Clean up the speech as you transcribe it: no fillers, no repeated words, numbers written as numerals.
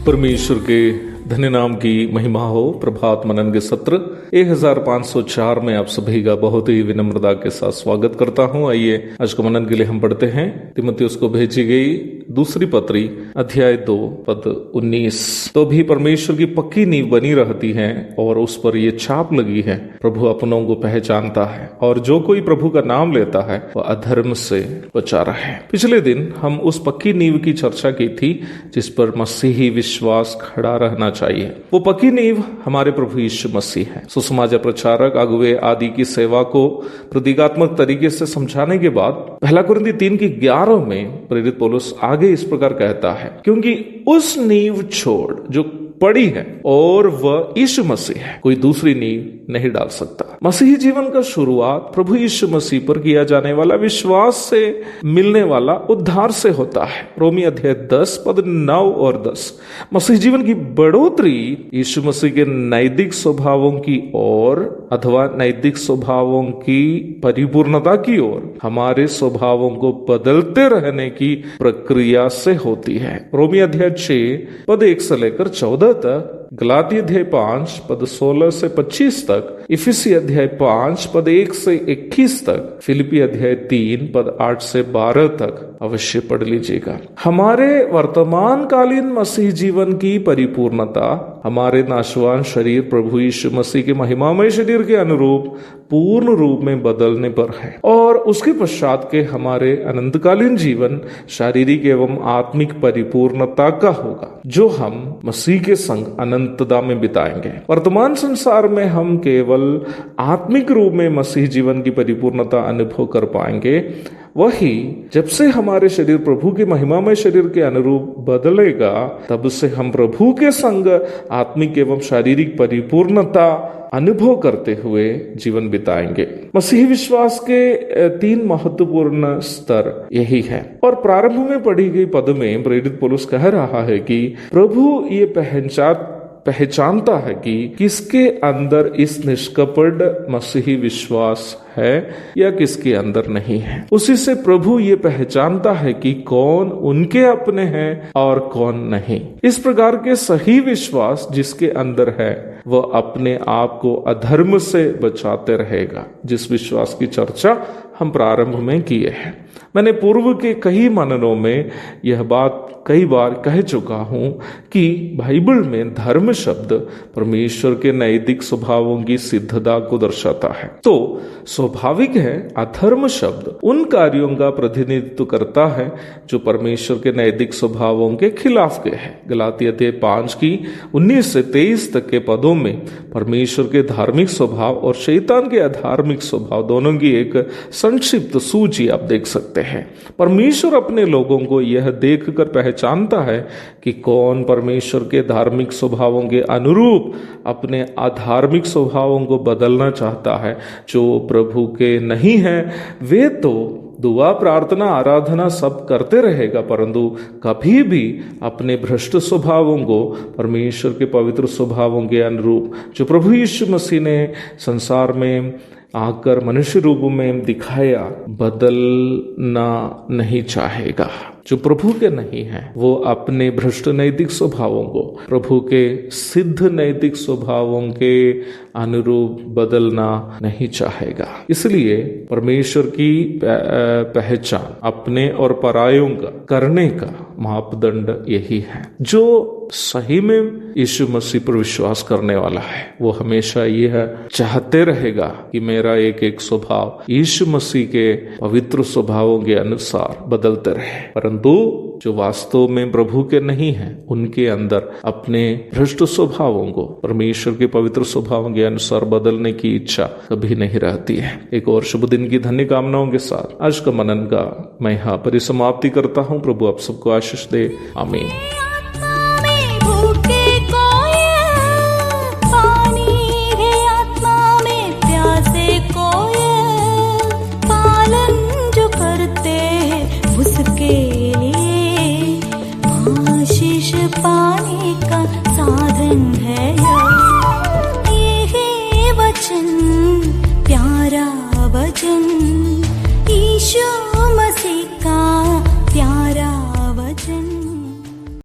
परमेश्वर के धन्य नाम की महिमा हो। प्रभात मनन के सत्र 1504 में आप सभी का बहुत ही विनम्रता के साथ स्वागत करता हूं। आइए आज के मनन के लिए हम पढ़ते हैं तीमुथियुस को भेजी गई दूसरी पत्री अध्याय 2 पद 19। तो भी परमेश्वर की पक्की नींव बनी रहती है और उस पर ये छाप लगी है, प्रभु अपनों को पहचानता है और जो कोई प्रभु का नाम लेता है वह अधर्म से बचा रहे। पिछले दिन हम उस पक्की नींव की चर्चा की थी जिस पर मसीही विश्वास खड़ा रहना चाहिए। वो पक्की नींव हमारे प्रभु यीशु मसीह है। सुसमाचार प्रचारक अगुवे आदि की सेवा को प्रतीकात्मक तरीके से समझाने के बाद 1 कुरिन्थी 3:11 में प्रेरित पौलुस आगे इस प्रकार कहता है, क्योंकि उस नींव छोड़ जो पड़ी है और वह यीशु मसीह है, कोई दूसरी नींव नहीं डाल सकता। मसीही जीवन का शुरुआत प्रभु यीशु मसीह पर किया जाने वाला विश्वास से मिलने वाला उद्धार से होता है। रोमी अध्याय 10 पद 9 और 10। मसीह जीवन की बढ़ोतरी यीशु मसीह के नैतिक स्वभावों की ओर अथवा नैतिक स्वभावों की परिपूर्णता की ओर हमारे स्वभावों को बदलते रहने की प्रक्रिया से होती है। रोमी अध्याय 6 पद 1 से लेकर 14 तक, गलाती अध्याय 5 पद 16 से 25 तक, इफिसी अध्याय 5 पद 1 से 21 तक, फिलिपी अध्याय 3 पद 8 से 12 तक अवश्य पढ़ लीजिएगा। हमारे वर्तमान कालीन मसीह जीवन की परिपूर्णता हमारे नाशवान शरीर प्रभु यीशु मसीह के महिमामय शरीर के अनुरूप पूर्ण रूप में बदलने पर है और उसके पश्चात के हमारे अनंतकालीन जीवन शारीरिक एवं आत्मिक परिपूर्णता का होगा जो हम मसीह के संग अनंतता में बिताएंगे। वर्तमान संसार में हम केवल आत्मिक रूप में मसीह जीवन की परिपूर्णता अनुभव कर पाएंगे। वही जब से हमारे शरीर प्रभु के महिमामय शरीर के अनुरूप बदलेगा तब से हम प्रभु के संग आत्मिक एवं शारीरिक परिपूर्णता अनुभव करते हुए जीवन बिताएंगे। मसीही विश्वास के 3 महत्वपूर्ण स्तर यही है और प्रारंभ में पढ़ी गई पद में प्रेरित पौलुस कह रहा है कि प्रभु ये पहचानता है कि किसके अंदर इस निष्कपट मसीही विश्वास है या किसके अंदर नहीं है। उसी से प्रभु ये पहचानता है कि कौन उनके अपने हैं और कौन नहीं। इस प्रकार के सही विश्वास जिसके अंदर है वह अपने आप को अधर्म से बचाते रहेगा, जिस विश्वास की चर्चा हम प्रारंभ में किए हैं। मैंने पूर्व के कई मननों में यह बात कई बार कह चुका हूं कि बाइबल में धर्म शब्द परमेश्वर के नैतिक स्वभावों की सिद्धता को दर्शाता है। तो स्वाभाविक है अधर्म शब्द उन कार्यों का प्रतिनिधित्व करता है जो परमेश्वर के नैतिक स्वभावों के खिलाफ के हैं। गलाती अध्याय 5 की 19 से 23 तक के पदों में परमेश्वर के धार्मिक स्वभाव और शैतान के अधार्मिक स्वभाव दोनों की एक संक्षिप्त सूची आप देख सकते हैं। परमेश्वर अपने लोगों को यह देखकर पहचानता है कि कौन परमेश्वर के धार्मिक स्वभावों के अनुरूप अपने अधार्मिक स्वभावों को बदलना चाहता है। जो प्रभु के नहीं है वे तो दुआ प्रार्थना आराधना सब करते रहेगा परंतु कभी भी अपने भ्रष्ट स्वभावों को परमेश्वर के पवित्र स्वभावों के अनुरूप जो प्रभु यीशु मसीह ने संसार में आकर मनुष्य रूप में दिखाया बदलना नहीं चाहेगा। जो प्रभु के नहीं है वो अपने भ्रष्ट नैतिक स्वभावों को प्रभु के सिद्ध नैतिक स्वभावों के अनुरूप बदलना नहीं चाहेगा। इसलिए परमेश्वर की पहचान अपने और परायों का करने का मापदंड यही है। जो सही में यीशु मसीह पर विश्वास करने वाला है वो हमेशा यह चाहते रहेगा कि मेरा एक स्वभाव यीशु मसीह के पवित्र स्वभावों के अनुसार बदलते रहे। परंतु जो वास्तव में प्रभु के नहीं है उनके अंदर अपने भ्रष्ट स्वभावों को परमेश्वर के पवित्र स्वभावों के अनुसार बदलने की इच्छा कभी नहीं रहती है। एक और शुभ दिन की धन्य कामनाओं के साथ आज का मनन का मैं यहाँ परिसमाप्ति करता हूँ। प्रभु आप सबको आशीष दे। आमीन। पाने का साधन है ये वचन, प्यारा वचन, यीशु मसीह का प्यारा